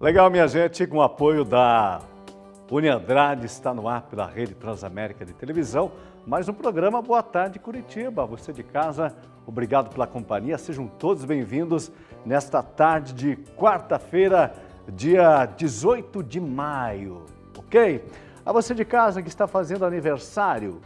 Legal, minha gente, com o apoio da Uniandrade, está no ar pela Rede Transamérica de Televisão, mais um programa Boa Tarde Curitiba. Você de casa, obrigado pela companhia, sejam todos bem-vindos nesta tarde de quarta-feira, dia 18 de maio, ok? A você de casa que está fazendo aniversário,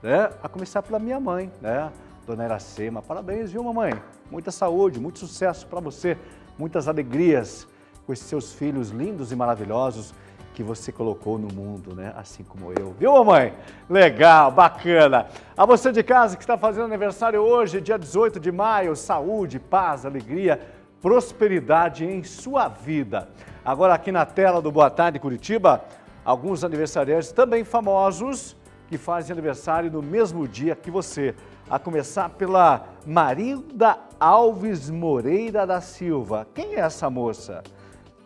né? A começar pela minha mãe, né? Dona Iracema, parabéns, viu, mamãe? Muita saúde, muito sucesso para você, muitas alegrias com esses seus filhos lindos e maravilhosos que você colocou no mundo, né? Assim como eu. Viu, mamãe? Legal, bacana. A você de casa que está fazendo aniversário hoje, dia 18 de maio, saúde, paz, alegria, prosperidade em sua vida. Agora aqui na tela do Boa Tarde Curitiba, alguns aniversariantes também famosos que fazem aniversário no mesmo dia que você. A começar pela Marilda Alves Moreira da Silva. Quem é essa moça?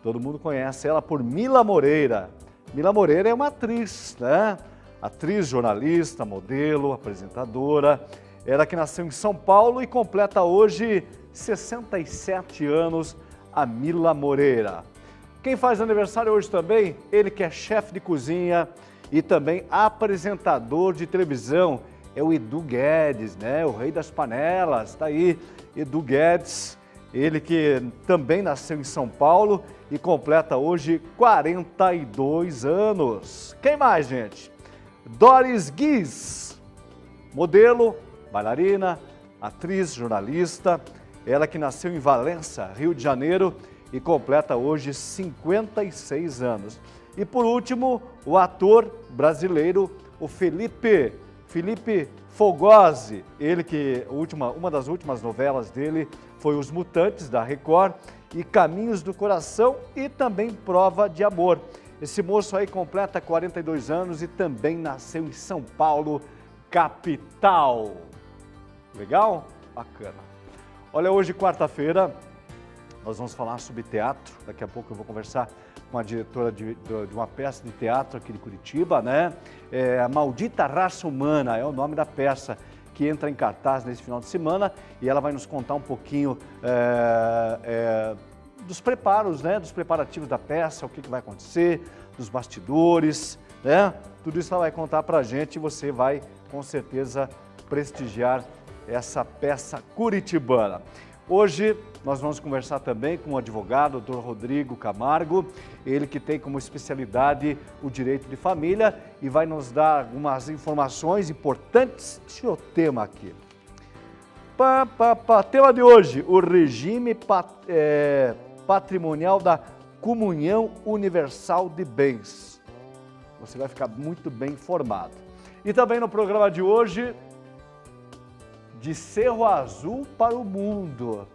Todo mundo conhece ela por Mila Moreira. Mila Moreira é uma atriz, né? Atriz, jornalista, modelo, apresentadora. Ela que nasceu em São Paulo e completa hoje 67 anos, a Mila Moreira. Quem faz aniversário hoje também, ele que é chefe de cozinha e também apresentador de televisão, é o Edu Guedes, né? O rei das panelas, tá aí, Edu Guedes, ele que também nasceu em São Paulo e completa hoje 42 anos. Quem mais, gente? Doris Guiz, modelo, bailarina, atriz, jornalista, ela que nasceu em Valença, Rio de Janeiro e completa hoje 56 anos. E por último, o ator brasileiro, o Felipe Fogosi, ele que uma das últimas novelas dele foi Os Mutantes, da Record, e Caminhos do Coração e também Prova de Amor. Esse moço aí completa 42 anos e também nasceu em São Paulo, capital. Legal? Bacana. Olha, hoje, quarta-feira, nós vamos falar sobre teatro. Daqui a pouco eu vou conversar com a diretora de uma peça de teatro aqui de Curitiba, né? A Maldita Raça Humana é o nome da peça que entra em cartaz nesse final de semana e ela vai nos contar um pouquinho dos preparos, né? Dos preparativos da peça, o que vai acontecer, dos bastidores, né? Tudo isso ela vai contar pra gente e você vai, com certeza, prestigiar essa peça curitibana. Hoje nós vamos conversar também com o advogado, o Dr. Rodrigo Camargo, ele que tem como especialidade o direito de família e vai nos dar algumas informações importantes. Deixa eu tema aqui. Tema de hoje, o regime patrimonial da Comunhão Universal de Bens. Você vai ficar muito bem informado. E também no programa de hoje, de Cerro Azul para o mundo.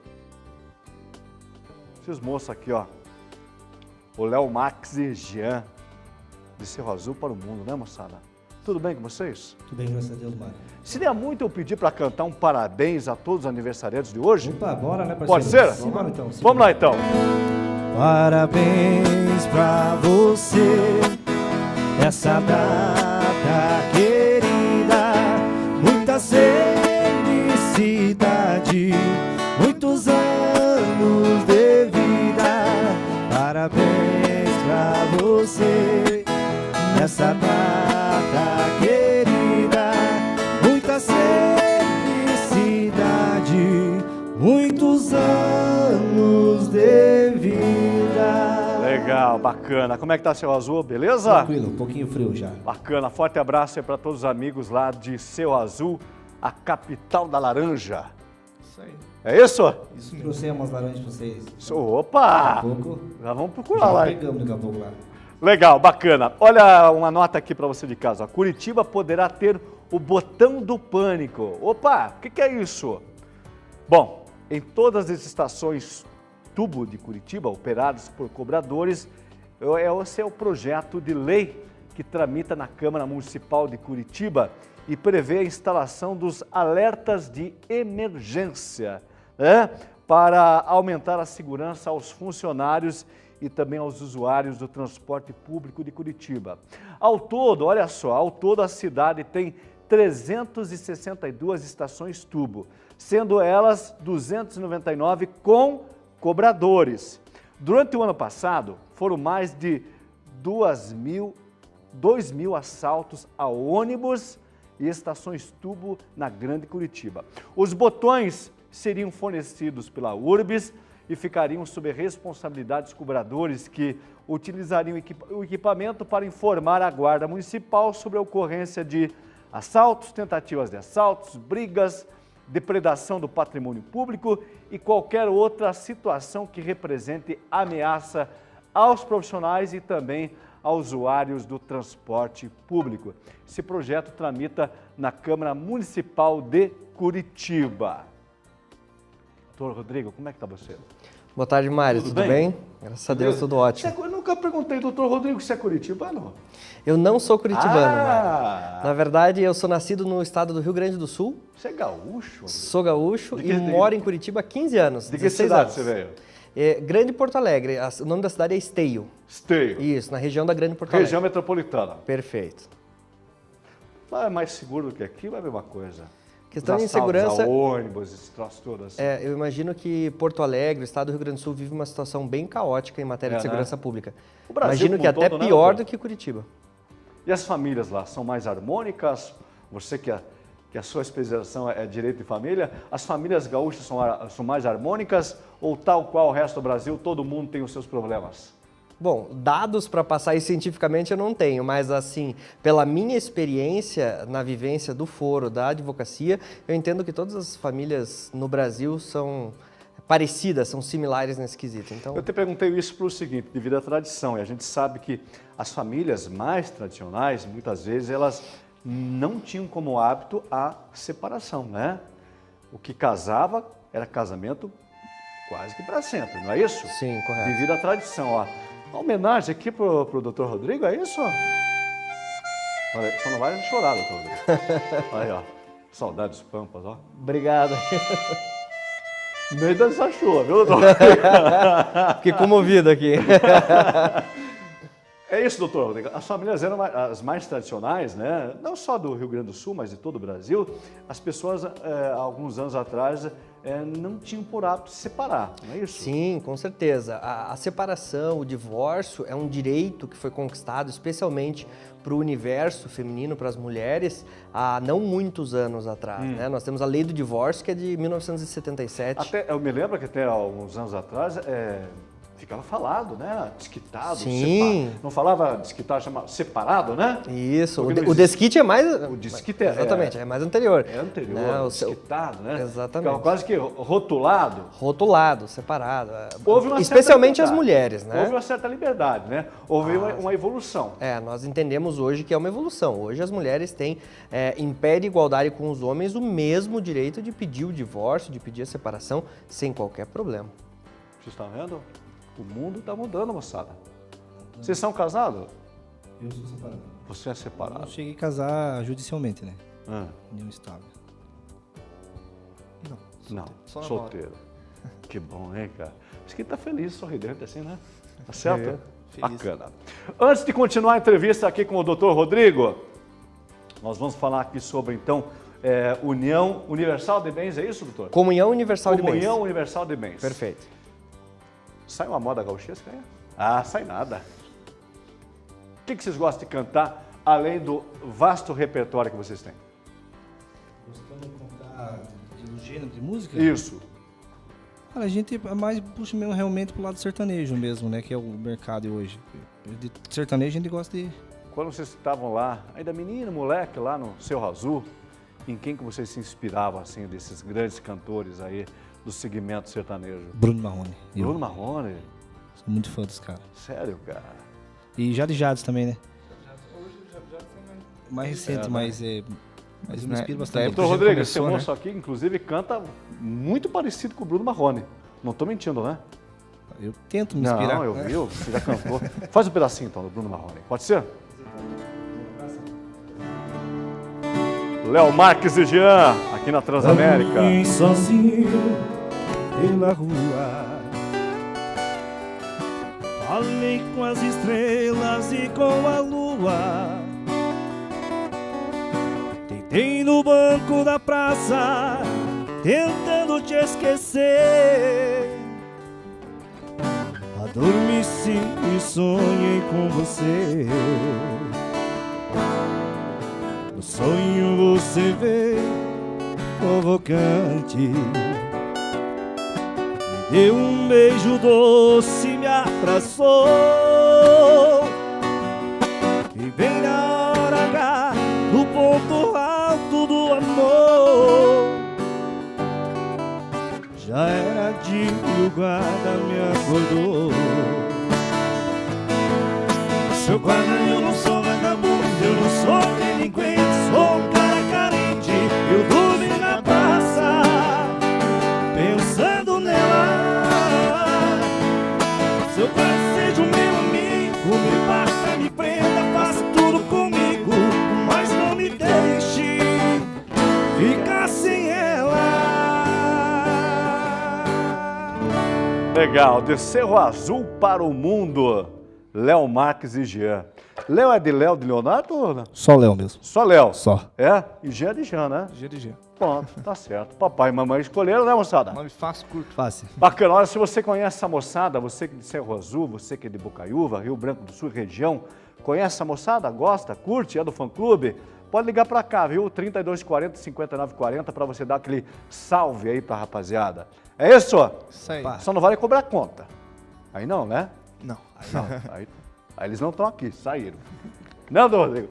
Esses moços aqui, ó. O Léo Max e Jean, de Cerro Azul para o mundo, né, moçada? Tudo bem com vocês? Tudo bem, graças a Deus, Mário. Seria muito eu pedir para cantar um parabéns a todos os aniversariantes de hoje? Opa, bora, né, parceiro? Pode ser? Simbora, então. Vamos lá, então. Parabéns pra você, essa data querida, muita felicidade, muitos anos de vida. Parabéns pra você, essa data querida, muita felicidade, muitos anos de vida. Legal, bacana. Como é que tá, Cerro Azul? Beleza? Tranquilo, um pouquinho frio já. Bacana. Forte abraço aí para todos os amigos lá de Cerro Azul, a capital da laranja. Isso aí. É isso? Isso, trouxemos laranjas pra vocês. Opa! Daqui a pouco, Já vamos procurar já lá. pegamos daqui a pouco lá. Legal, bacana. Olha uma nota aqui para você de casa. Curitiba poderá ter o botão do pânico. Opa, o que é isso? Bom, em todas as estações tubo de Curitiba, operadas por cobradores, esse é o projeto de lei que tramita na Câmara Municipal de Curitiba e prevê a instalação dos alertas de emergência, né, para aumentar a segurança aos funcionários e também aos usuários do transporte público de Curitiba. Ao todo, olha só, ao todo a cidade tem 362 estações tubo, sendo elas 299 com cobradores. Durante o ano passado, foram mais de 2 mil assaltos a ônibus e estações tubo na Grande Curitiba. Os botões seriam fornecidos pela Urbis e ficariam sob a responsabilidade dos cobradores que utilizariam o equipamento para informar a Guarda Municipal sobre a ocorrência de assaltos, tentativas de assaltos, brigas, depredação do patrimônio público e qualquer outra situação que represente ameaça aos profissionais e também aos usuários do transporte público. Esse projeto tramita na Câmara Municipal de Curitiba. Doutor Rodrigo, como é que está você? Boa tarde, Mário. Tudo bem? Graças a Deus, tudo ótimo. Eu nunca perguntei, doutor Rodrigo, se é curitibano? Eu não sou curitibano, Mário. Na verdade, eu sou nascido no estado do Rio Grande do Sul. Você é gaúcho? Rodrigo? Sou gaúcho e moro em Curitiba há 15 anos. De que cidade você veio? Grande Porto Alegre. O nome da cidade é Esteio. Esteio. Isso, na região da Grande Porto Alegre. Região metropolitana. Perfeito. Lá é mais seguro do que aqui, ou é a mesma coisa? Questão de insegurança. Ônibus, esse troço todo assim. Eu imagino que Porto Alegre, o estado do Rio Grande do Sul, vive uma situação bem caótica em matéria de segurança pública. O Brasil imagino que até todo, pior né, do que Curitiba. E as famílias lá são mais harmônicas? Você que a sua especialização é direito de família, as famílias gaúchas são mais harmônicas ou tal qual o resto do Brasil, todo mundo tem os seus problemas? Bom, dados para passar isso cientificamente eu não tenho, mas assim, pela minha experiência na vivência do foro, da advocacia, eu entendo que todas as famílias no Brasil são parecidas, são similares nesse quesito. Então... Eu te perguntei isso para o seguinte, devido à tradição, e a gente sabe que as famílias mais tradicionais, muitas vezes, elas não tinham como hábito a separação, né? O que casava era casamento quase que para sempre, não é isso? Sim, correto. Devido à tradição, ó. Uma homenagem aqui pro doutor Rodrigo, é isso? Olha, só não vai chorar, doutor Rodrigo. Aí, ó. Saudade dos Pampas, ó. Obrigado. Meio dessa chuva, viu, doutor? Fiquei comovido aqui. É isso, doutor Rodrigo. As famílias eram as mais tradicionais, né? Não só do Rio Grande do Sul, mas de todo o Brasil. As pessoas, alguns anos atrás, não tinham por hábito se separar, não é isso? Sim, com certeza. A separação, o divórcio é um direito que foi conquistado especialmente para o universo feminino, para as mulheres, há não muitos anos atrás. Né? Nós temos a lei do divórcio, que é de 1977. Eu me lembro que até alguns anos atrás ficava falado, né? Desquitado, sim. Não falava desquitado, chamava separado, né? Isso, o desquite é mais... O desquite exatamente, é mais anterior. É anterior, né? O desquitado, né? Exatamente. Ficava quase que rotulado. Rotulado, separado. Houve uma especialmente as mulheres, né? Houve uma certa liberdade, né? Houve uma evolução. Nós entendemos hoje que é uma evolução. Hoje as mulheres têm, em pé de igualdade com os homens, o mesmo direito de pedir o divórcio, de pedir a separação, sem qualquer problema. Vocês estão vendo? O mundo está mudando, moçada. Vocês são casados? Eu sou separado. Você é separado? Eu cheguei a casar judicialmente, né? União estável. Não, solteiro. Que bom, hein, cara? Isso que tá feliz, sorridente assim, né? Tá certo? Feliz. Bacana. Antes de continuar a entrevista aqui com o Dr. Rodrigo, nós vamos falar aqui sobre, então, União Universal de Bens, é isso, doutor? Comunhão Universal de Bens. Comunhão Universal de Bens. Perfeito. Sai uma moda gauchesca, é? Ah, sai nada. O que vocês gostam de cantar, além do vasto repertório que vocês têm? Gostamos de contar do gênero de música? Isso. Cara, a gente mais puxa mesmo realmente pro lado sertanejo mesmo, né? Que é o mercado hoje. De sertanejo a gente gosta de... Quando vocês estavam lá, ainda menino, moleque, lá no Cerro Azul, em quem que vocês se inspiravam, assim, desses grandes cantores aí do segmento sertanejo? Bruno Marrone. Bruno Marrone? Sou muito fã dos caras. Sério, cara? E Jade Jades também, né? Mais recente, mas eu me inspiro bastante. Doutor Rodrigo, esse moço aqui, inclusive, canta muito parecido com o Bruno Marrone. Não estou mentindo, né? Eu tento me inspirar. Não, eu vi, você já cantou. Faz um pedacinho, então, do Bruno Marrone. Pode ser? Léo Marques e Jean, aqui na Transamérica. Sozinho pela rua, falei com as estrelas e com a lua, deitei no banco da praça, tentando te esquecer. A Adormeci e sonhei com você. No sonho você veio provocante, me deu um beijo doce, me abraçou, e bem na hora H, no ponto alto do amor, já era dia e o guarda me acordou. Seu guarda, eu não sou vagabundo, eu não sou delinquente, sou um cara carente, eu dormi na praça, pensando nela. Seu guarda, seja o meu amigo, me bata, me prenda, faça tudo comigo, mas não me deixe ficar sem ela. Legal, de Cerro Azul para o mundo, Léo Marques e Jean. Léo é de Léo de Leonardo ou não? Só Léo mesmo. Só Léo? Só. É? E Jean é de Jean, né? Dia de dia. Pronto, tá certo. Papai e mamãe escolheram, né, moçada? Nome fácil, curto. Fácil. Bacana. Olha, se você conhece essa moçada, você que é de Cerro Azul, você que é de Bocaiúva, Rio Branco do Sul, região, conhece essa moçada? Gosta? Curte? É do fã-clube? Pode ligar pra cá, viu? 3240-5940 pra você dar aquele salve aí pra rapaziada. É isso? Isso aí. Só não vale cobrar conta. Aí não, né? Não. Não. Aí eles não estão aqui, saíram. Não, Rodrigo?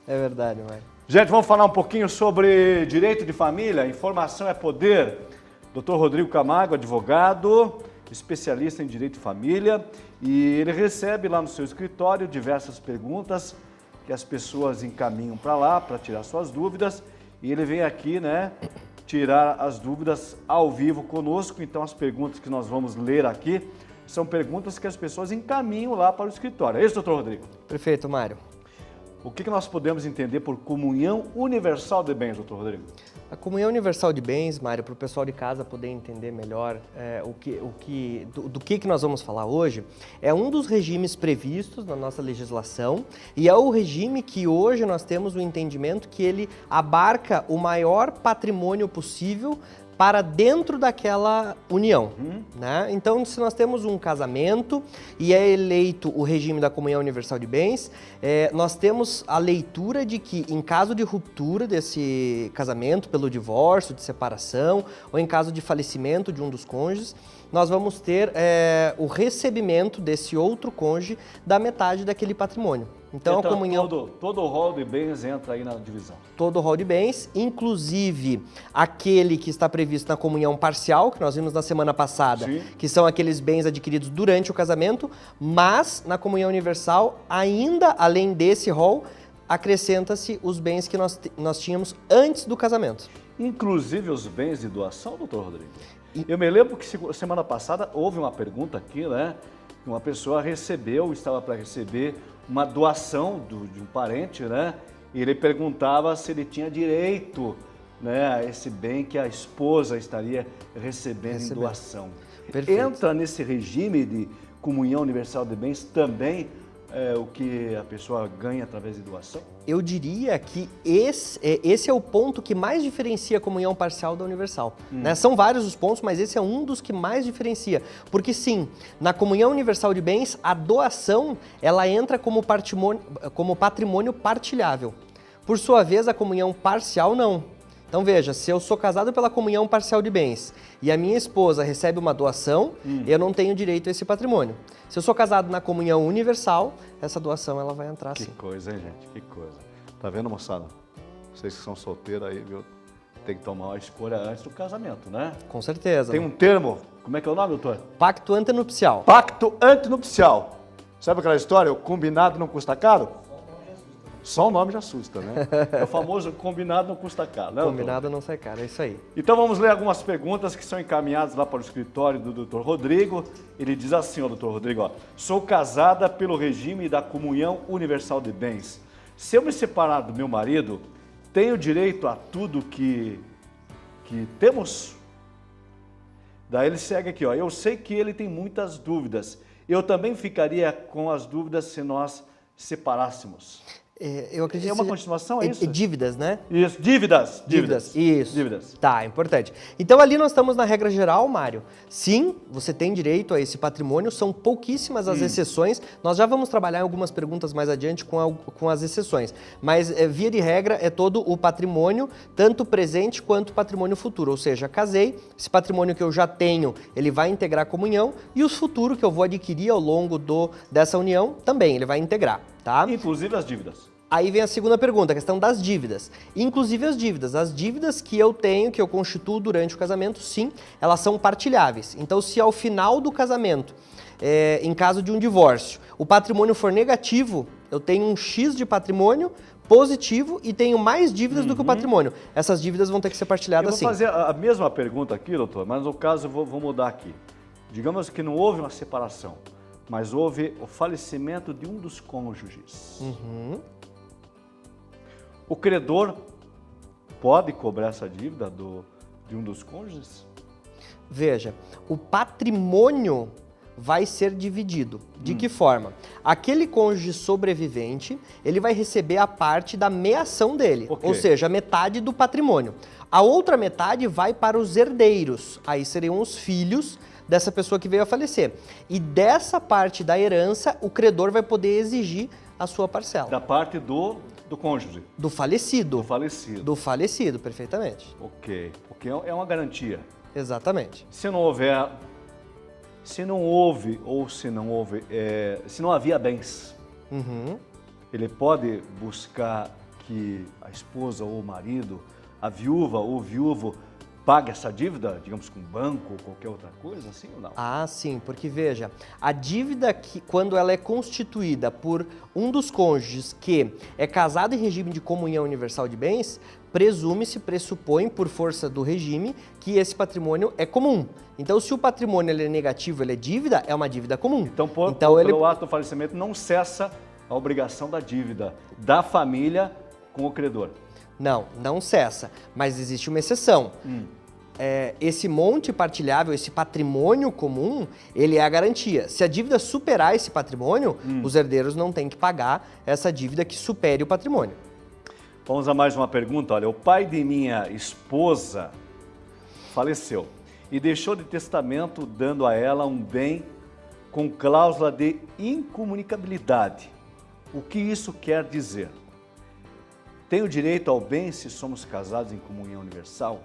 É verdade, Mário. Gente, vamos falar um pouquinho sobre direito de família. Informação é poder. Dr. Rodrigo Camargo, advogado, especialista em direito de família. E ele recebe lá no seu escritório diversas perguntas que as pessoas encaminham para lá para tirar suas dúvidas. E ele vem aqui, né, tirar as dúvidas ao vivo conosco. Então, as perguntas que nós vamos ler aqui são perguntas que as pessoas encaminham lá para o escritório. É isso, doutor Rodrigo? Perfeito, Mário. O que nós podemos entender por comunhão universal de bens, doutor Rodrigo? A comunhão universal de bens, Mário, para o pessoal de casa poder entender melhor do que nós vamos falar hoje, é um dos regimes previstos na nossa legislação e é o regime que hoje nós temos o entendimento que ele abarca o maior patrimônio possível para dentro daquela união, né? Então, se nós temos um casamento e é eleito o regime da comunhão universal de bens, nós temos a leitura de que, em caso de ruptura desse casamento, pelo divórcio, de separação, ou em caso de falecimento de um dos cônjuges, nós vamos ter o recebimento desse outro cônjuge da metade daquele patrimônio. Então, a comunhão... Todo o rol de bens entra aí na divisão. Todo o rol de bens, inclusive aquele que está previsto na comunhão parcial, que nós vimos na semana passada, Sim. que são aqueles bens adquiridos durante o casamento, mas na comunhão universal, ainda além desse rol, acrescenta-se os bens que nós tínhamos antes do casamento. Inclusive os bens de doação, doutor Rodrigo? Eu me lembro que semana passada houve uma pergunta aqui, né? Uma pessoa estava para receber uma doação de um parente, né? E ele perguntava se ele tinha direito, né, a esse bem que a esposa estaria recebendo em doação. Perfeito. Entra nesse regime de comunhão universal de bens também o que a pessoa ganha através de doação? Eu diria que esse é o ponto que mais diferencia a comunhão parcial da universal. Né? São vários os pontos, mas esse é um dos que mais diferencia. Porque sim, na comunhão universal de bens, a doação ela entra como patrimônio partilhável. Por sua vez, a comunhão parcial não. Então veja, se eu sou casado pela comunhão parcial de bens e a minha esposa recebe uma doação, eu não tenho direito a esse patrimônio. Se eu sou casado na comunhão universal, essa doação ela vai entrar sim. Que coisa, hein, gente? Que coisa. Tá vendo, moçada? Vocês que são solteiros aí, viu? Tem que tomar uma escolha antes do casamento, né? Com certeza. Tem um termo, como é que é o nome, doutor? Pacto antenupcial. Pacto antenupcial. Sabe aquela história? O combinado não custa caro? Só o nome já assusta, né? É o famoso combinado não custa caro, né, doutor? Combinado não sai caro, é isso aí. Então vamos ler algumas perguntas que são encaminhadas lá para o escritório do Dr. Rodrigo. Ele diz assim, ó, Dr. Rodrigo, ó, sou casada pelo regime da comunhão universal de bens. Se eu me separar do meu marido, tenho direito a tudo que temos? Daí ele segue aqui, ó, eu sei que ele tem muitas dúvidas. Eu também ficaria com as dúvidas se nós separássemos. Eu acredito É uma que continuação, é isso? dívidas, né? Isso, dívidas. Isso. Dívidas. Tá, importante. Então ali nós estamos na regra geral, Mário. Sim, você tem direito a esse patrimônio, são pouquíssimas as exceções. Nós já vamos trabalhar em algumas perguntas mais adiante com as exceções. Mas via de regra é todo o patrimônio, tanto presente quanto patrimônio futuro. Ou seja, casei, esse patrimônio que eu já tenho, ele vai integrar a comunhão e os futuros que eu vou adquirir ao longo dessa união também, ele vai integrar, tá? Inclusive as dívidas. Aí vem a segunda pergunta, a questão das dívidas. Inclusive as dívidas que eu tenho, que eu constituo durante o casamento, sim, elas são partilháveis. Então, se ao final do casamento, em caso de um divórcio, o patrimônio for negativo, eu tenho um X de patrimônio positivo e tenho mais dívidas do que o patrimônio. Essas dívidas vão ter que ser partilhadas sim. Eu vou fazer a mesma pergunta aqui, doutor, mas no caso eu vou mudar aqui. Digamos que não houve uma separação, mas houve o falecimento de um dos cônjuges. O credor pode cobrar essa dívida de um dos cônjuges? Veja, o patrimônio vai ser dividido. De que forma? Aquele cônjuge sobrevivente, ele vai receber a parte da meação dele, Ok. ou seja, a metade do patrimônio. A outra metade vai para os herdeiros, aí seriam os filhos dessa pessoa que veio a falecer. E dessa parte da herança, o credor vai poder exigir a sua parcela. Da parte do cônjuge. Do falecido. Do falecido. Do falecido, perfeitamente. Ok. Porque é uma garantia. Exatamente. Se não houve ou se não havia bens, ele pode buscar que a esposa ou o marido, a viúva ou o viúvo pague essa dívida, digamos, com banco ou qualquer outra coisa, assim ou não? Ah, sim, porque veja, a dívida que, quando ela é constituída por um dos cônjuges que é casado em regime de comunhão universal de bens, pressupõe, por força do regime, que esse patrimônio é comum. Então, se o patrimônio ele é negativo, ele é dívida, é uma dívida comum. Então, pelo ato do falecimento, não cessa a obrigação da dívida da família com o credor. Não cessa, mas existe uma exceção. Esse monte partilhável, esse patrimônio comum, ele é a garantia. Se a dívida superar esse patrimônio, os herdeiros não têm que pagar essa dívida que supere o patrimônio. Vamos a mais uma pergunta. Olha, o pai de minha esposa faleceu e deixou de testamento dando a ela um bem com cláusula de incomunicabilidade. O que isso quer dizer? Tenho direito ao bem se somos casados em comunhão universal?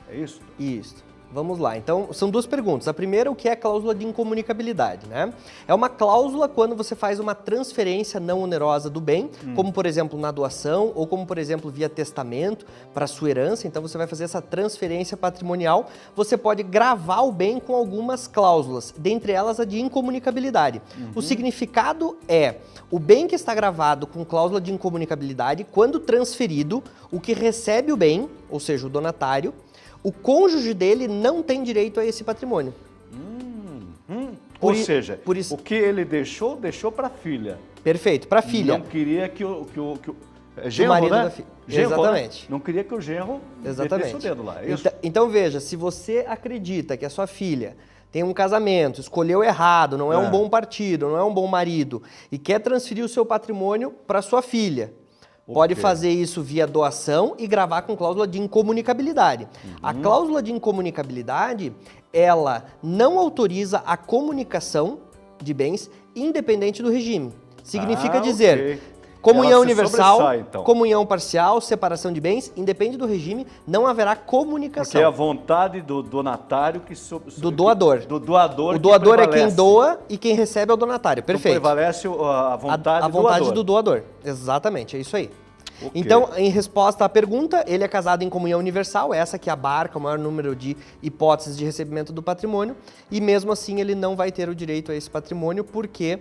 É isso? Isso. Vamos lá. Então, são duas perguntas. A primeira, o que é a cláusula de incomunicabilidade, né? É uma cláusula quando você faz uma transferência não onerosa do bem, como, por exemplo, na doação ou como, por exemplo, via testamento para sua herança. Então, você vai fazer essa transferência patrimonial. Você pode gravar o bem com algumas cláusulas, dentre elas a de incomunicabilidade. O significado é o bem que está gravado com cláusula de incomunicabilidade, quando transferido, o que recebe o bem, ou seja, o donatário, o cônjuge dele não tem direito a esse patrimônio. Ou seja, o que ele deixou para a filha. Perfeito, para a filha. Não queria que o genro, marido né? da filha. Genro, Exatamente. Né? Não queria que o genro metesse o dedo lá. É isso? Então veja, se você acredita que a sua filha tem um casamento, escolheu errado, não é um bom partido, não é um bom marido, e quer transferir o seu patrimônio para sua filha, pode fazer isso via doação e gravar com cláusula de incomunicabilidade. A cláusula de incomunicabilidade, ela não autoriza a comunicação de bens independente do regime. Significa dizer, comunhão universal, então. Comunhão parcial, separação de bens, independe do regime, não haverá comunicação. Porque é a vontade do donatário do doador. Do doador. O doador é quem doa e quem recebe é o donatário. Perfeito. Então prevalece a vontade do doador. Exatamente, é isso aí. Okay. Então, em resposta à pergunta, ele é casado em comunhão universal, essa que abarca o maior número de hipóteses de recebimento do patrimônio, e mesmo assim ele não vai ter o direito a esse patrimônio porque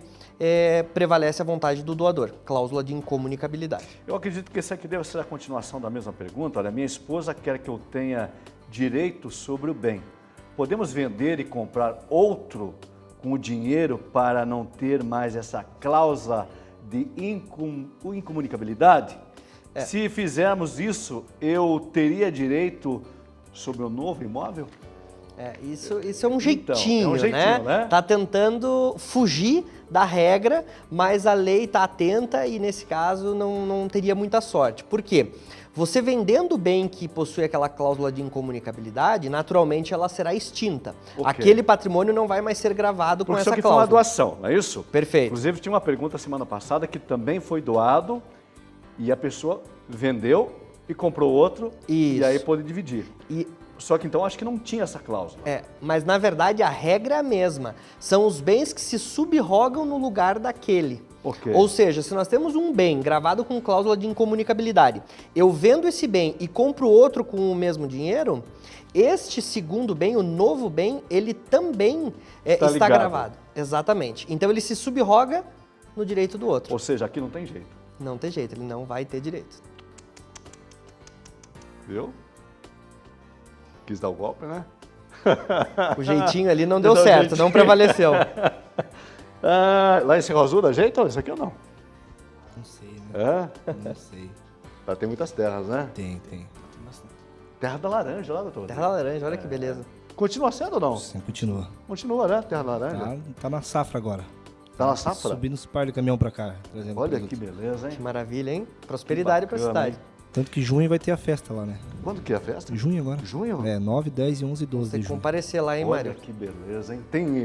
prevalece a vontade do doador, cláusula de incomunicabilidade. Eu acredito que essa aqui deve ser a continuação da mesma pergunta. Olha, minha esposa quer que eu tenha direito sobre o bem. Podemos vender e comprar outro com o dinheiro para não ter mais essa cláusula de incomunicabilidade? Se fizermos isso, eu teria direito sobre o novo imóvel? Isso é um jeitinho, né? Tá tentando fugir da regra, mas a lei tá atenta e nesse caso não teria muita sorte. Por quê? Você vendendo o bem que possui aquela cláusula de incomunicabilidade, naturalmente ela será extinta. Ok. Aquele patrimônio não vai mais ser gravado com Porque isso essa aqui foi uma cláusula. doação, não é isso? Perfeito. Inclusive, tinha uma pergunta semana passada que também foi doado e a pessoa vendeu e comprou outro e Isso. aí pôde dividir. Só que então acho que não tinha essa cláusula. Mas na verdade a regra é a mesma. São os bens que se subrogam no lugar daquele. Ok. Ou seja, se nós temos um bem gravado com cláusula de incomunicabilidade, eu vendo esse bem e compro outro com o mesmo dinheiro, este segundo bem, o novo bem, ele também está ligado. gravado. Exatamente. Então ele se subroga no direito do outro. Ou seja, aqui não tem jeito. Não tem jeito, ele não vai ter direito. Viu? Quis dar o golpe, né? O jeitinho ali não deu certo, não prevaleceu. Lá em Cerro Azul dá jeito? Isso aqui ou não? Não sei, né? É? Não sei. Lá tem muitas terras, né? Tem. Terra da Laranja lá, doutor. Terra laranja, olha que beleza. Continua sendo ou não? Sim, continua. Continua, né? Terra da Laranja. Tá na safra agora. Tá na safra? Subindo os par de caminhão pra cá. Trazendo Olha produto. que beleza, hein? Que maravilha, hein? Prosperidade para a bacana, cidade. Tanto que junho vai ter a festa lá, né? Quando que é a festa? Junho agora. Junho? 9, 10 e 11 e 12 Tem de que junho. comparecer lá, hein, Olha Mário? que beleza, hein? Tem Miss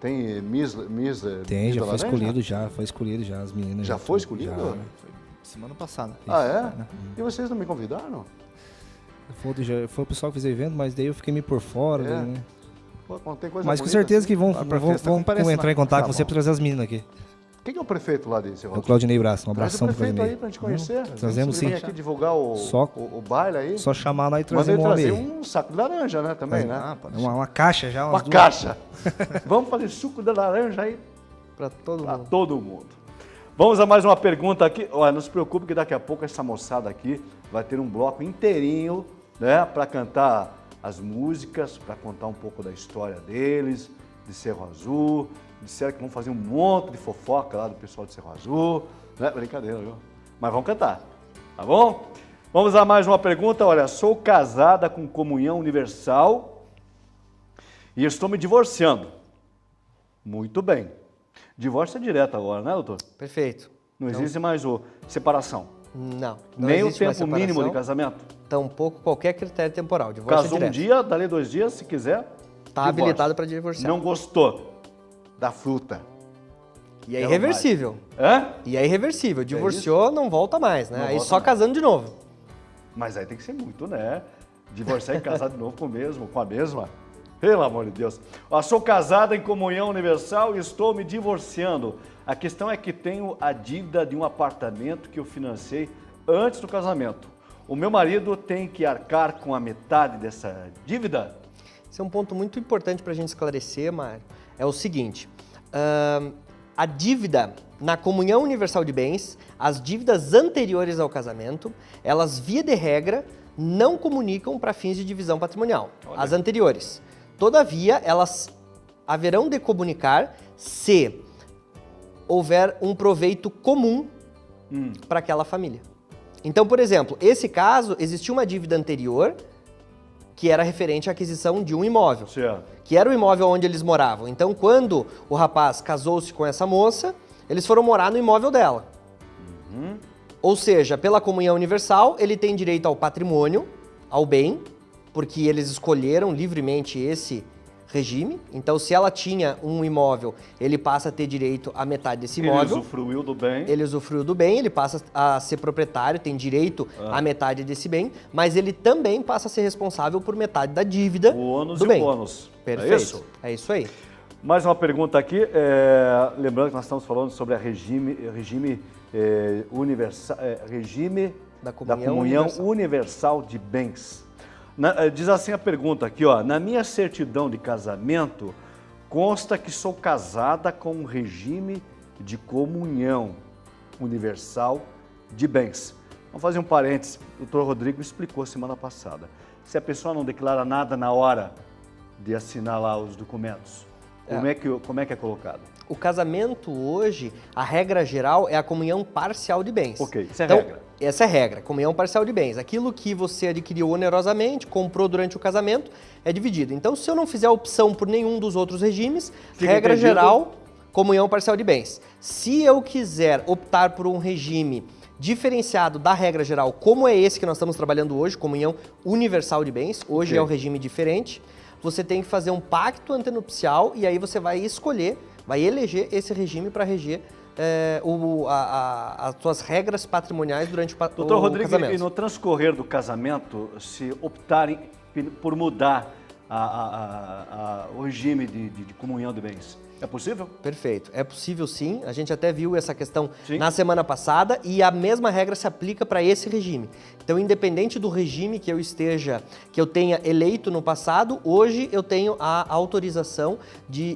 Tem, Miss já da foi Laranja? escolhido já, as meninas. Já foi escolhido? Já. Foi semana passada. Ah, é? E vocês não me convidaram? Foi o pessoal que fez o evento, mas daí eu fiquei meio por fora. É. daí, né? Pô, quando tem coisa Mas com bonita certeza assim. que vão Vai pra festa, comparece entrar lá. em contato Tá com você bom. pra trazer as meninas aqui. Quem que é o prefeito lá de Cerro É o Azul? Claudinei Braço. Um Traz o abração pro prefeito Claudinei. aí pra gente conhecer. Trazemos Ele sim. vem aqui divulgar o baile aí. Só chamar lá e Manda trazer ele um homem trazer aí. um saco de laranja, né? Também, né? pode Uma caixa já, Uma umas duas. caixa. Vamos fazer suco de laranja aí Para todo para mundo. todo mundo. Vamos a mais uma pergunta aqui. Olha, não se preocupe que daqui a pouco essa moçada aqui vai ter um bloco inteirinho, né? Para cantar as músicas, para contar um pouco da história deles, de Cerro Azul. Disseram que vão fazer um monte de fofoca lá do pessoal de Cerro Azul. Não é brincadeira, viu? Mas vamos cantar, tá bom? Vamos a mais uma pergunta. Olha, sou casada com comunhão universal e estou me divorciando. Muito bem. Divórcio é direto agora, né, doutor? Perfeito. Não existe mais separação. Não. Nem o existe mais tempo mínimo de separação, casamento. Tampouco qualquer critério temporal. Divórcio Casou é um direto. dia, dali 2 dias, se quiser. Tá divórcio. habilitado para divorciar. Não gostou da fruta. E é Ela irreversível. Hã? E é irreversível. Divorciou, não volta mais, né? Não Aí volta só mais. casando de novo. Mas aí tem que ser muito, né? Divorciar e casar de novo com a mesma. Pelo amor de Deus. Ó, sou casada em comunhão universal e estou me divorciando. A questão é que tenho a dívida de um apartamento que eu financei antes do casamento. O meu marido tem que arcar com a metade dessa dívida? Esse é um ponto muito importante para a gente esclarecer, Mário. É o seguinte, a dívida na comunhão universal de bens, as dívidas anteriores ao casamento, elas, via de regra, não comunicam para fins de divisão patrimonial. Olha. As anteriores. Todavia, elas haverão de comunicar se houver um proveito comum para aquela família. Então, por exemplo, esse caso, existia uma dívida anterior que era referente à aquisição de um imóvel, Certo. que era o imóvel onde eles moravam. Então, quando o rapaz casou-se com essa moça, eles foram morar no imóvel dela. Ou seja, pela comunhão universal, ele tem direito ao patrimônio, ao bem, porque eles escolheram livremente esse regime. Então, se ela tinha um imóvel, ele passa a ter direito à metade desse Ele imóvel. usufruiu do bem. Ele usufruiu do bem, ele passa a ser proprietário, tem direito à metade desse bem, mas ele também passa a ser responsável por metade da dívida O ônus do e bem. o bônus. Perfeito. É isso? É isso aí. Mais uma pergunta aqui. Lembrando que nós estamos falando sobre a regime universal, regime Da da comunhão comunhão universal. universal de bens. Diz assim a pergunta aqui, ó. Na minha certidão de casamento, consta que sou casada com um regime de comunhão universal de bens. Vamos fazer um parênteses. O doutor Rodrigo explicou semana passada. Se a pessoa não declara nada na hora de assinar lá os documentos, como é que é colocado? O casamento hoje, a regra geral é a comunhão parcial de bens. Ok, isso é Então, regra. essa é a regra, comunhão parcial de bens. Aquilo que você adquiriu onerosamente, comprou durante o casamento, é dividido. Então, se eu não fizer opção por nenhum dos outros regimes, Fica regra entendido. geral, comunhão parcial de bens. Se eu quiser optar por um regime diferenciado da regra geral, como é esse que nós estamos trabalhando hoje, comunhão universal de bens, hoje Ok. é o regime diferente, você tem que fazer um pacto antenupcial e aí você vai escolher, vai eleger esse regime para reger as suas regras patrimoniais durante Doutor o Rodrigo, casamento. e no transcorrer do casamento, se optarem por mudar o regime de comunhão de bens, é possível? Perfeito. É possível sim, a gente até viu essa questão Sim. na semana passada e a mesma regra se aplica para esse regime. Então, independente do regime que eu tenha eleito no passado, hoje eu tenho a autorização,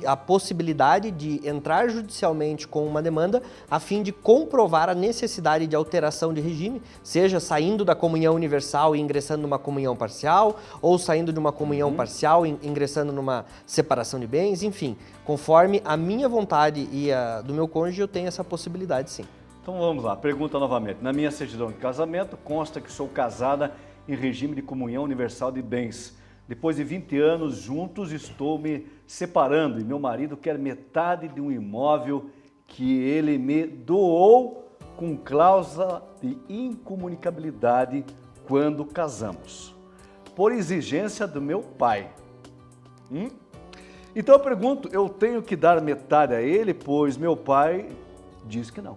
a possibilidade de entrar judicialmente com uma demanda a fim de comprovar a necessidade de alteração de regime, seja saindo da comunhão universal e ingressando numa comunhão parcial, ou saindo de uma comunhão parcial e ingressando numa separação de bens, enfim, conforme a minha vontade e a do meu cônjuge, eu tenho essa possibilidade sim. Então vamos lá, pergunta novamente. Na minha certidão de casamento consta que sou casada em regime de comunhão universal de bens. Depois de 20 anos juntos, estou me separando e meu marido quer metade de um imóvel que ele me doou com cláusula de incomunicabilidade quando casamos, por exigência do meu pai. Então eu pergunto, eu tenho que dar metade a ele, pois meu pai diz que não.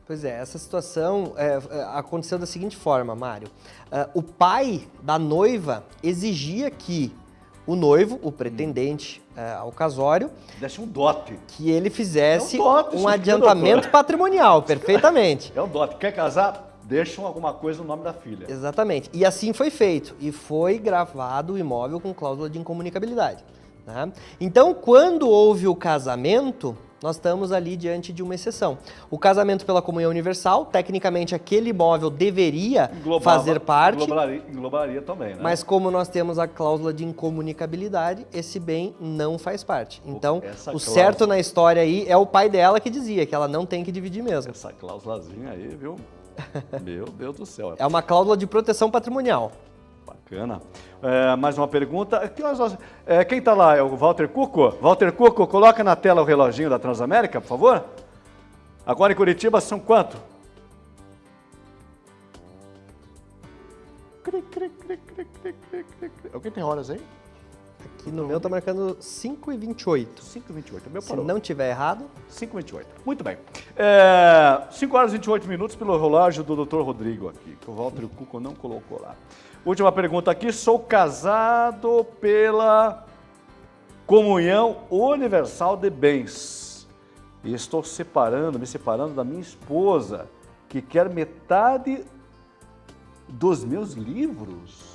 Pois é, essa situação aconteceu da seguinte forma, Mário. O pai da noiva exigia que o noivo, o pretendente ao casório, Desse um dote. que ele fizesse É um dote, isso um aqui, adiantamento doutor. patrimonial, perfeitamente. É um dote. Quer casar? Deixam alguma coisa no nome da filha. Exatamente. E assim foi feito. E foi gravado o imóvel com cláusula de incomunicabilidade. Tá? Então, quando houve o casamento, nós estamos ali diante de uma exceção. O casamento pela comunhão universal, tecnicamente aquele imóvel deveria fazer parte, Englobaria também, né? mas como nós temos a cláusula de incomunicabilidade, esse bem não faz parte. Então, Essa o cláusula- certo na história aí é o pai dela que dizia que ela não tem que dividir mesmo. Essa cláusulazinha aí, viu? Meu Deus do céu. É uma cláusula de proteção patrimonial. Bacana. Mais uma pergunta. Quem está lá? É o Walter Cuco? Walter Cuco, coloca na tela o reloginho da Transamérica, por favor. Agora em Curitiba são quanto? Alguém tem horas aí? Aqui no meu tá marcando 5h28. 5h28. O meu Se parou. não tiver errado, 5h28. Muito bem. 5 horas e 28 minutos pelo relógio do Dr. Rodrigo aqui, que o Walter Cuco não colocou lá. Última pergunta aqui. Sou casado pela comunhão universal de bens e estou me separando da minha esposa, que quer metade dos meus livros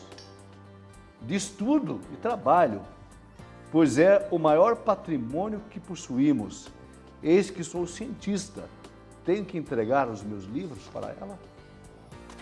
de estudo e trabalho, pois é o maior patrimônio que possuímos. Eis que sou cientista, tenho que entregar os meus livros para ela?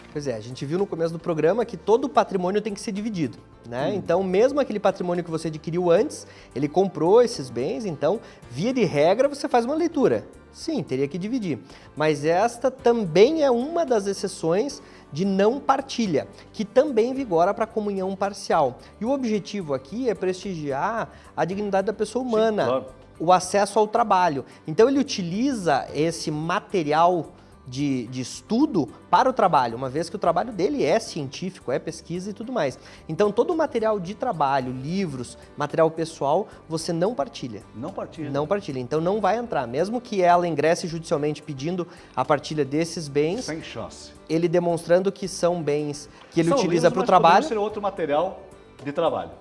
pois é, a gente viu no começo do programa que todo o patrimônio tem que ser dividido, né? Então, mesmo aquele patrimônio que você adquiriu antes, ele comprou esses bens, então, via de regra, você faz uma leitura. Sim, teria que dividir. Mas esta também é uma das exceções de não partilha, que também vigora para a comunhão parcial. E o objetivo aqui é prestigiar a dignidade da pessoa humana, Sim, claro. o acesso ao trabalho. Então ele utiliza esse material de estudo para o trabalho, uma vez que o trabalho dele é científico, é pesquisa e tudo mais. Então todo o material de trabalho, livros, material pessoal, você não partilha. Não partilha. Não partilha, então não vai entrar. Mesmo que ela ingresse judicialmente pedindo a partilha desses bens, Sem chance. ele demonstrando que são bens que ele São utiliza livros, para o mas trabalho. poderiam ser outro material de trabalho.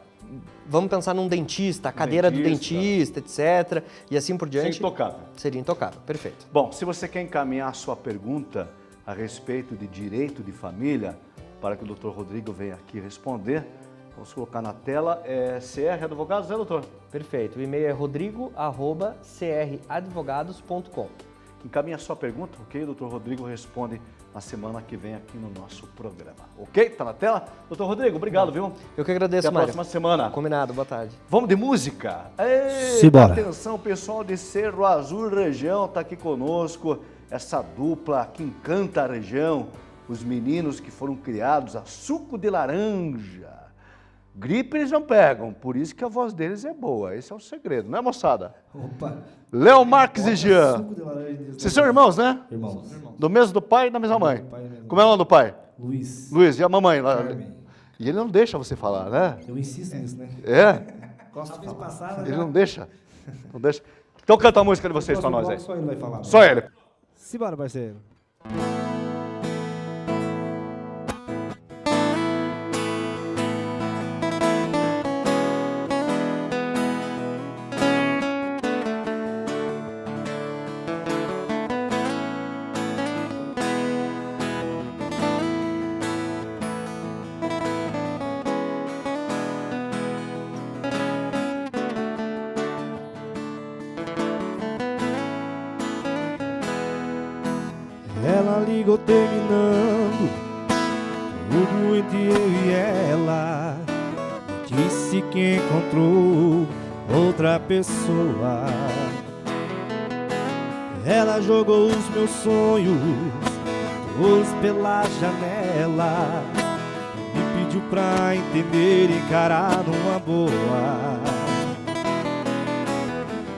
Vamos pensar num dentista, a cadeira do dentista, etc. E assim por diante. Sem intocável. Seria intocável, perfeito. Bom, se você quer encaminhar a sua pergunta a respeito de direito de família, para que o Dr. Rodrigo venha aqui responder, vamos colocar na tela, CR Advogados, né, doutor? Perfeito. O e-mail é rodrigo@cradvogados.com. encaminha a sua pergunta, ok? O Dr. Rodrigo responde na semana que vem aqui no nosso programa, ok? Tá na tela? Dr. Rodrigo, obrigado, viu? Eu que agradeço, Até a Mário. próxima semana. Combinado, boa tarde. Vamos de música? Ei, Simbora. atenção, pessoal de Cerro Azul região tá aqui conosco. Essa dupla que encanta a região. Os meninos que foram criados a suco de laranja. Gripe eles não pegam, por isso que a voz deles é boa. Esse é o segredo, não é, moçada? Opa! Léo Marques e Jean. Suco de laranja. Vocês são irmãos, né? Irmãos. Do mesmo do pai e da mesma mãe. Do pai e da mesma Como é o nome do pai? Luiz. Luiz. E a mamãe? Lá? Carmen. E ele não deixa você falar, né? Eu insisto nisso, né? É? Gosto de passada. Ele não deixa. Não deixa. Então canta a música de vocês pra nós aí. Só ele vai falar. Só ele. Simbora, parceiro. Ela ligou terminando tudo entre eu e ela. Disse que encontrou outra pessoa. Ela jogou os meus sonhos todos pela janela. Me pediu pra entender e encarar numa boa.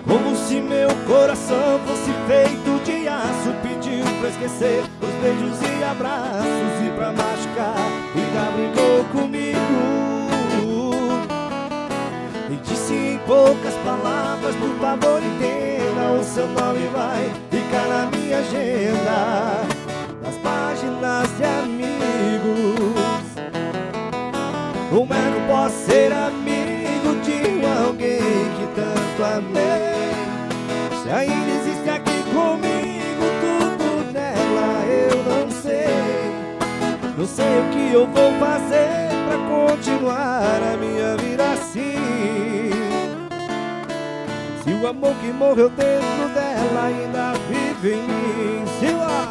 Como se meu coração fosse feito de aço. Pediu pra esquecer os beijos e abraços. E pra machucar, ainda brincou comigo. E disse em poucas palavras, por favor entenda, o seu nome vai ficar na minha agenda, nas páginas de amigos. Como é que eu posso ser amigo de alguém que tanto amei? Se ainda existe aqui comigo tudo dela, eu não sei. Não sei o que eu vou fazer pra continuar a minha vida assim. Se o amor que morreu dentro dela ainda vive em mim. Simbora!